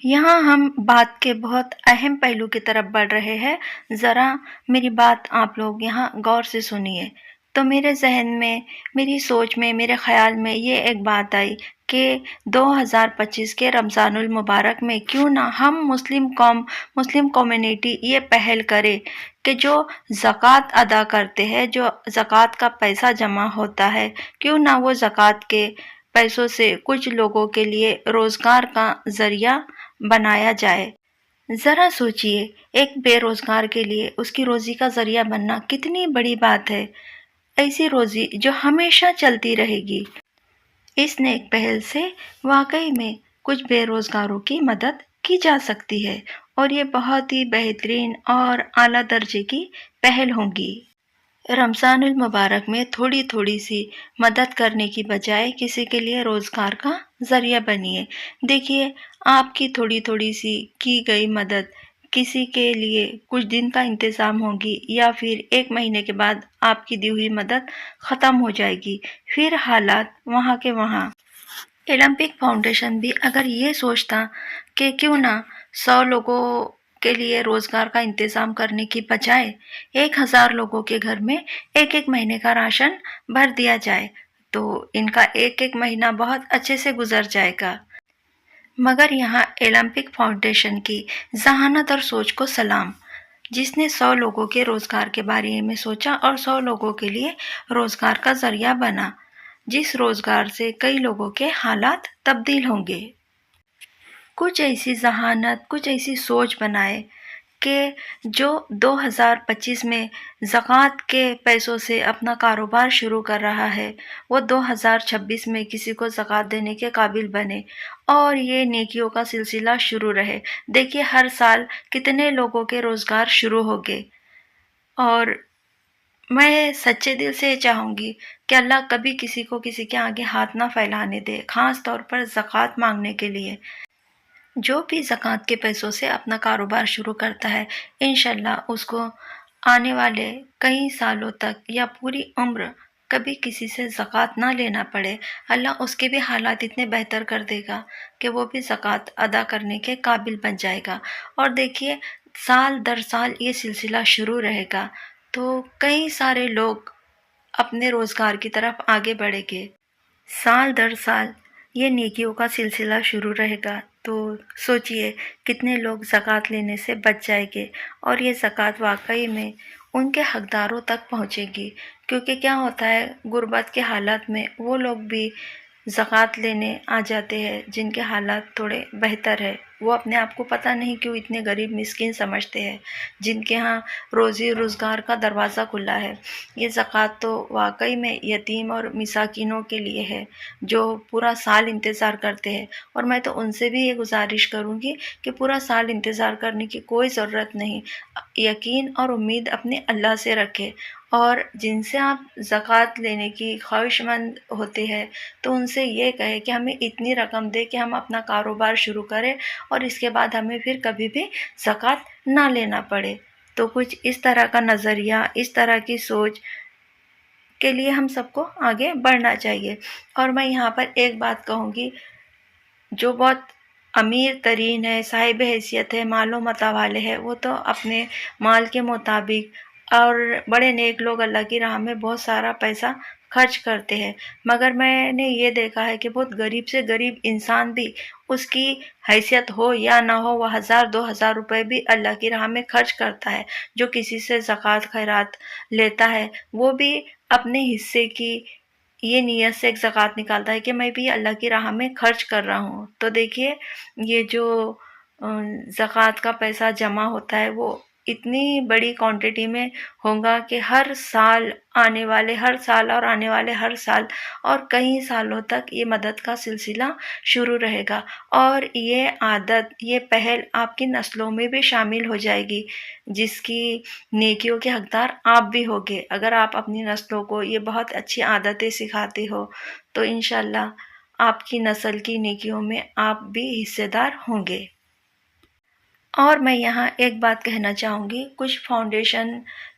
یہاں ہم بات کے بہت اہم پہلو کی طرف بڑھ رہے ہیں، ذرا میری بات آپ لوگ یہاں غور سے سنیے۔ تو میرے ذہن میں، میری سوچ میں، میرے خیال میں یہ ایک بات آئی کہ 2025 کے رمضان المبارک میں کیوں نہ ہم مسلم کمیونٹی یہ پہل کرے کہ جو زکوٰۃ ادا کرتے ہیں، جو زکوٰۃ کا پیسہ جمع ہوتا ہے، کیوں نہ وہ زکوٰۃ کے پیسوں سے کچھ لوگوں کے لیے روزگار کا ذریعہ بنایا جائے۔ ذرا سوچئے، ایک بے روزگار کے لیے اس کی روزی کا ذریعہ بننا کتنی بڑی بات ہے، ایسی روزی جو ہمیشہ چلتی رہے گی۔ اس نیک پہل سے واقعی میں کچھ بے روزگاروں کی مدد کی جا سکتی ہے، اور یہ بہت ہی بہترین اور اعلیٰ درجے کی پہل ہوگی۔ رمضان المبارک میں تھوڑی تھوڑی سی مدد کرنے کی بجائے کسی کے لیے روزگار کا ذریعہ بنیے۔ دیکھیے، آپ کی تھوڑی تھوڑی سی کی گئی مدد کسی کے لیے کچھ دن کا انتظام ہوگی، یا پھر ایک مہینے کے بعد آپ کی دی ہوئی مدد ختم ہو جائے گی، پھر حالات وہاں کے وہاں۔ اولمپک فاؤنڈیشن بھی اگر یہ سوچتا کہ کیوں نہ 100 لوگوں کے لیے روزگار کا انتظام کرنے کی بجائے 1000 لوگوں کے گھر میں ایک ایک مہینے کا راشن بھر دیا جائے، تو ان کا ایک ایک مہینہ بہت اچھے سے گزر جائے گا۔ مگر یہاں اولمپک فاؤنڈیشن کی ذہانت اور سوچ کو سلام، جس نے 100 لوگوں کے روزگار کے بارے میں سوچا اور 100 لوگوں کے لیے روزگار کا ذریعہ بنا، جس روزگار سے کئی لوگوں کے حالات تبدیل ہوں گے۔ کچھ ایسی ذہانت، کچھ ایسی سوچ بنائے کہ جو 2025 میں زکوٰۃ کے پیسوں سے اپنا کاروبار شروع کر رہا ہے، وہ 2026 میں کسی کو زکوٰۃ دینے کے قابل بنے، اور یہ نیکیوں کا سلسلہ شروع رہے۔ دیکھیے، ہر سال کتنے لوگوں کے روزگار شروع ہوگے، اور میں سچے دل سے چاہوں گی کہ اللہ کبھی کسی کو کسی کے آگے ہاتھ نہ پھیلانے دے، خاص طور پر زکوٰۃ مانگنے کے لیے۔ جو بھی زکوٰۃ کے پیسوں سے اپنا کاروبار شروع کرتا ہے، انشاءاللہ اس کو آنے والے کئی سالوں تک یا پوری عمر کبھی کسی سے زکوٰۃ نہ لینا پڑے۔ اللہ اس کے بھی حالات اتنے بہتر کر دے گا کہ وہ بھی زکوٰۃ ادا کرنے کے قابل بن جائے گا۔ اور دیکھیے، سال در سال یہ سلسلہ شروع رہے گا، تو کئی سارے لوگ اپنے روزگار کی طرف آگے بڑھیں گے۔ سال در سال یہ نیکیوں کا سلسلہ شروع رہے گا، تو سوچئے کتنے لوگ زکوٰۃ لینے سے بچ جائیں گے، اور یہ زکوٰۃ واقعی میں ان کے حقداروں تک پہنچے گی۔ کیونکہ کیا ہوتا ہے، غربت کے حالات میں وہ لوگ بھی زکوٰۃ لینے آ جاتے ہیں جن کے حالات تھوڑے بہتر ہے۔ وہ اپنے آپ کو پتہ نہیں کیوں اتنے غریب مسکین سمجھتے ہیں، جن کے ہاں روزی روزگار کا دروازہ کھلا ہے۔ یہ زکوٰۃ تو واقعی میں یتیم اور مساکینوں کے لیے ہے، جو پورا سال انتظار کرتے ہیں۔ اور میں تو ان سے بھی یہ گزارش کروں گی کہ پورا سال انتظار کرنے کی کوئی ضرورت نہیں، یقین اور امید اپنے اللہ سے رکھے، اور جن سے آپ زکوٰۃ لینے کی خواہش مند ہوتے ہیں تو ان سے یہ کہے کہ ہمیں اتنی رقم دے کہ ہم اپنا کاروبار شروع کریں، اور اس کے بعد ہمیں پھر کبھی بھی زکوٰۃ نہ لینا پڑے۔ تو کچھ اس طرح کا نظریہ، اس طرح کی سوچ کے لیے ہم سب کو آگے بڑھنا چاہیے۔ اور میں یہاں پر ایک بات کہوں گی، جو بہت امیر ترین ہے، صاحب حیثیت ہے، مال و متاع والے ہیں، وہ تو اپنے مال کے مطابق، اور بڑے نیک لوگ اللہ کی راہ میں بہت سارا پیسہ خرچ کرتے ہیں۔ مگر میں نے یہ دیکھا ہے کہ بہت غریب سے غریب انسان بھی، اس کی حیثیت ہو یا نہ ہو، وہ 1000-2000 روپے بھی اللہ کی راہ میں خرچ کرتا ہے۔ جو کسی سے زکوٰۃ خیرات لیتا ہے، وہ بھی اپنے حصے کی یہ نیت سے ایک زکوٰۃ نکالتا ہے کہ میں بھی اللہ کی راہ میں خرچ کر رہا ہوں۔ تو دیکھیے، یہ جو زکوٰۃ کا پیسہ جمع ہوتا ہے، وہ اتنی بڑی کوانٹٹی میں ہوگا کہ ہر سال آنے والے ہر سال اور کئی سالوں تک یہ مدد کا سلسلہ شروع رہے گا، اور یہ عادت، یہ پہل آپ کی نسلوں میں بھی شامل ہو جائے گی، جس کی نیکیوں کے حقدار آپ بھی ہوگے۔ اگر آپ اپنی نسلوں کو یہ بہت اچھی عادتیں سکھاتے ہو تو انشاءاللہ آپ کی نسل کی نیکیوں میں آپ بھی حصے دار ہوں گے۔ اور میں یہاں ایک بات کہنا چاہوں گی، کچھ فاؤنڈیشن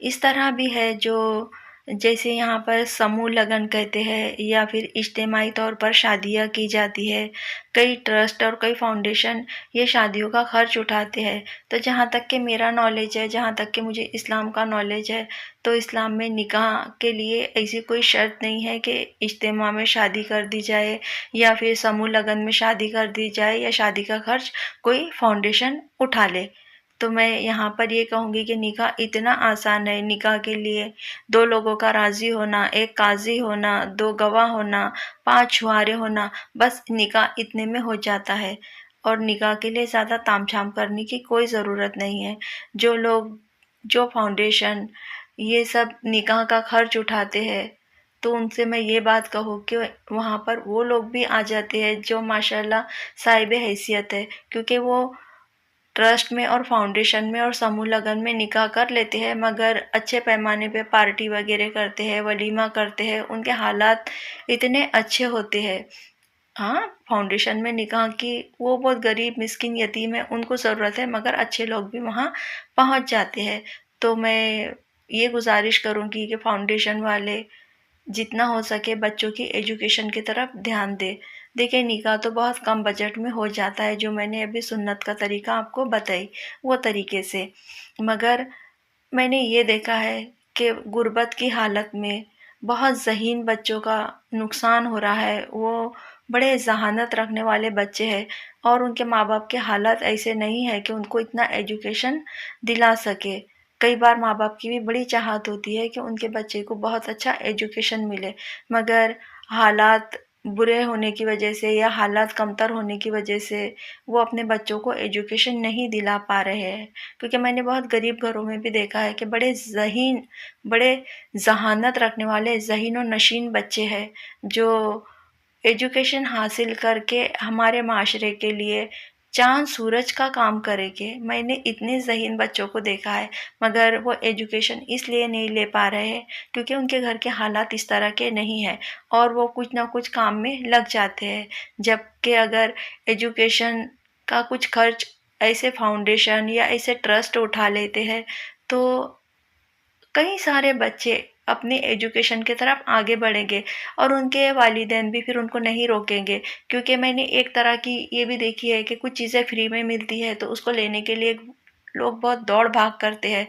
اس طرح بھی ہے جو جیسے یہاں پر سموہ لگن کہتے ہیں یا پھر اجتماعی طور پر شادیاں کی جاتی ہے. کئی ٹرسٹ اور کئی فاؤنڈیشن یہ شادیوں کا خرچ اٹھاتے ہیں. تو جہاں تک کہ میرا نالج ہے، جہاں تک کہ مجھے اسلام کا نالج ہے، تو اسلام میں نکاح کے لیے ایسی کوئی شرط نہیں ہے کہ اجتماع میں شادی کر دی جائے یا پھر سموہ لگن میں شادی کر دی جائے یا شادی کا خرچ کوئی فاؤنڈیشن اٹھا لے. تو میں یہاں پر یہ کہوں گی کہ نکاح اتنا آسان ہے. نکاح کے لیے 2 لوگوں کا راضی ہونا، ایک قاضی ہونا، 2 گواہ ہونا، 5 چھوارے ہونا، بس نکاح اتنے میں ہو جاتا ہے. اور نکاح کے لیے زیادہ تام جھام کرنے کی کوئی ضرورت نہیں ہے. جو فاؤنڈیشن یہ سب نکاح کا خرچ اٹھاتے ہیں، تو ان سے میں یہ بات کہوں کہ وہاں پر وہ لوگ بھی آ جاتے ہیں جو ماشاءاللہ صاحب حیثیت ہے، کیونکہ وہ ٹرسٹ میں اور فاؤنڈیشن میں اور سموہ لگن میں نکاح کر لیتے ہیں، مگر اچھے پیمانے پہ پارٹی وغیرہ کرتے ہیں، ولیمہ کرتے ہیں، ان کے حالات اتنے اچھے ہوتے ہیں. ہاں، فاؤنڈیشن میں نکاح کی وہ بہت غریب مسکین یتیم ہے، ان کو ضرورت ہے، مگر اچھے لوگ بھی وہاں پہنچ جاتے ہیں. تو میں یہ گزارش کروں گی کہ فاؤنڈیشن والے جتنا ہو سکے بچوں کی ایجوکیشن کی طرف دھیان دے. دیکھیں، نکاح تو بہت کم بجٹ میں ہو جاتا ہے، جو میں نے ابھی سنت کا طریقہ آپ کو بتائی وہ طریقے سے. مگر میں نے یہ دیکھا ہے کہ غربت کی حالت میں بہت ذہین بچوں کا نقصان ہو رہا ہے. وہ بڑے ذہانت رکھنے والے بچے ہیں اور ان کے ماں باپ کے حالات ایسے نہیں ہے کہ ان کو اتنا ایجوکیشن دلا سکے. کئی بار ماں باپ کی بھی بڑی چاہت ہوتی ہے کہ ان کے بچے کو بہت اچھا ایجوکیشن ملے، مگر حالات برے ہونے کی وجہ سے یا حالات کمتر ہونے کی وجہ سے وہ اپنے بچوں کو ایجوکیشن نہیں دلا پا رہے ہیں. کیونکہ میں نے بہت غریب گھروں میں بھی دیکھا ہے کہ بڑے ذہانت رکھنے والے ذہین و نشین بچے ہیں جو ایجوکیشن حاصل کر کے ہمارے معاشرے کے لیے چاند سورج کا کام کرے گے. میں نے اتنے ذہین بچوں کو دیکھا ہے، مگر وہ ایجوکیشن اس لیے نہیں لے پا رہے ہیں کیونکہ ان کے گھر کے حالات اس طرح کے نہیں ہیں اور وہ کچھ نہ کچھ کام میں لگ جاتے ہیں. جبکہ اگر ایجوکیشن کا کچھ خرچ ایسے فاؤنڈیشن یا ایسے ٹرسٹ اٹھا لیتے ہیں تو کئی سارے بچے اپنے ایجوکیشن کی طرف آگے بڑھیں گے اور ان کے والدین بھی پھر ان کو نہیں روکیں گے. کیونکہ میں نے ایک طرح کی یہ بھی دیکھی ہے کہ کچھ چیزیں فری میں ملتی ہے تو اس کو لینے کے لیے لوگ بہت دوڑ بھاگ کرتے ہیں.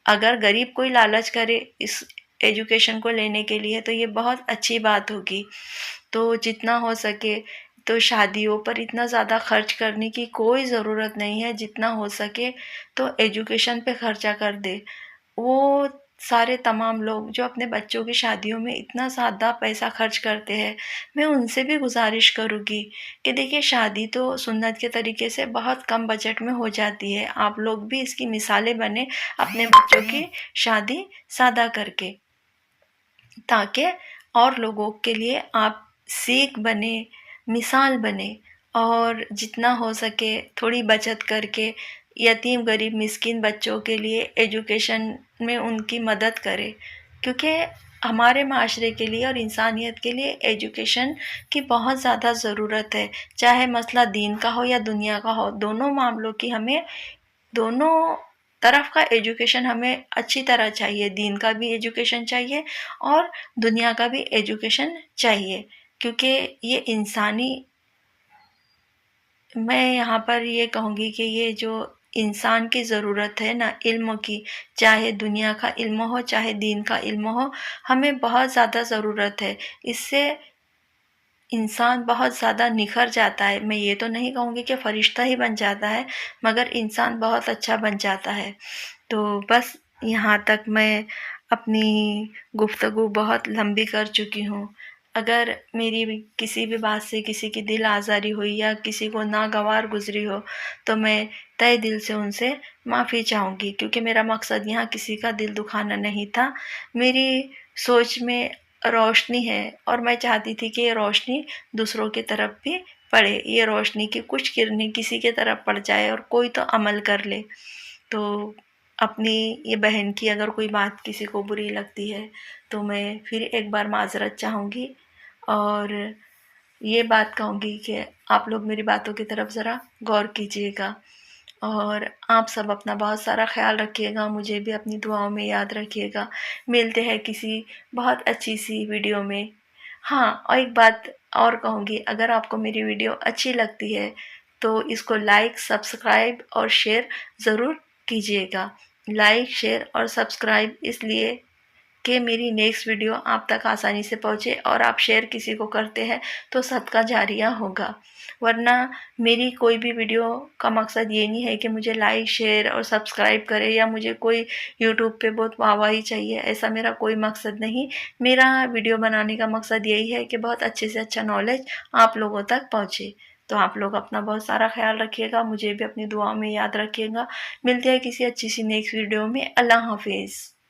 اگر غریب کوئی لالچ کرے اس ایجوکیشن کو لینے کے لیے تو یہ بہت اچھی بات ہوگی. تو جتنا ہو سکے تو شادیوں پر اتنا زیادہ خرچ کرنے کی کوئی ضرورت نہیں ہے. جتنا ہو سکے تو ایجوکیشن پہ خرچہ کر دے. وہ سارے تمام لوگ جو اپنے بچوں کی شادیوں میں اتنا زیادہ پیسہ خرچ کرتے ہیں، میں ان سے بھی گزارش کروں گی کہ دیکھیں، شادی تو سنت کے طریقے سے بہت کم بجٹ میں ہو جاتی ہے. آپ لوگ بھی اس کی مثالیں بنے اپنے بچوں کی شادی سادہ کر کے، تاکہ اور لوگوں کے لیے آپ سیکھ بنے، مثال بنے. اور جتنا ہو سکے تھوڑی بچت کر کے یتیم غریب مسکین بچوں کے لیے ایجوکیشن میں ان کی مدد کرے. کیونکہ ہمارے معاشرے کے لیے اور انسانیت کے لیے ایجوکیشن کی بہت زیادہ ضرورت ہے. چاہے مسئلہ دین کا ہو یا دنیا کا ہو، دونوں معاملوں کی ہمیں دونوں طرف کا ایجوکیشن ہمیں اچھی طرح چاہیے. دین کا بھی ایجوکیشن چاہیے اور دنیا کا بھی ایجوکیشن چاہیے. کیونکہ یہ انسانی، میں یہاں پر یہ کہوں گی کہ یہ جو انسان کی ضرورت ہے نا علم کی، چاہے دنیا کا علم ہو چاہے دین کا علم ہو، ہمیں بہت زیادہ ضرورت ہے. اس سے انسان بہت زیادہ نکھر جاتا ہے. میں یہ تو نہیں کہوں گی کہ فرشتہ ہی بن جاتا ہے، مگر انسان بہت اچھا بن جاتا ہے. تو بس یہاں تک میں اپنی گفتگو بہت لمبی کر چکی ہوں. اگر میری کسی بھی بات سے کسی کی دل آزاری ہوئی یا کسی کو ناگوار گزری ہو تو میں تہہ دل سے ان سے معافی چاہوں گی، کیونکہ میرا مقصد یہاں کسی کا دل دکھانا نہیں تھا. میری سوچ میں روشنی ہے اور میں چاہتی تھی کہ یہ روشنی دوسروں کی طرف بھی پڑے، یہ روشنی کی کچھ کرنیں کسی کی طرف پڑ جائے اور کوئی تو عمل کر لے. تو اپنی یہ بہن کی اگر کوئی بات کسی کو بری لگتی ہے تو میں پھر ایک بار معذرت چاہوں گی اور یہ بات کہوں گی کہ آپ لوگ میری باتوں کی طرف ذرا غور کیجیے گا اور آپ سب اپنا بہت سارا خیال رکھیے گا، مجھے بھی اپنی دعاؤں میں یاد رکھیے گا۔ ملتے ہیں کسی بہت اچھی سی ویڈیو میں۔ ہاں، اور ایک بات اور کہوں گی، اگر آپ کو میری ویڈیو اچھی لگتی ہے تو اس کو لائک، سبسکرائب اور شیئر ضرور کیجیے گا۔ لائک، شیئر اور سبسکرائب اس لیے کہ میری نیکسٹ ویڈیو آپ تک آسانی سے پہنچے، اور آپ شیئر کسی کو کرتے ہیں تو صدقہ جاریہ ہوگا۔ ورنہ میری کوئی بھی ویڈیو کا مقصد یہ نہیں ہے کہ مجھے لائک، شیئر اور سبسکرائب کرے، یا مجھے کوئی یوٹیوب پہ بہت واہواہی چاہیے، ایسا میرا کوئی مقصد نہیں۔ میرا ویڈیو بنانے کا مقصد یہی ہے کہ بہت اچھے سے اچھا نالج آپ لوگوں تک پہنچے۔ تو آپ لوگ اپنا بہت سارا خیال رکھیے گا، مجھے بھی اپنی دعاؤں میں یاد رکھیے گا۔ ملتے ہیں کسی اچھی سی نیکسٹ ویڈیو میں۔ اللہ حافظ۔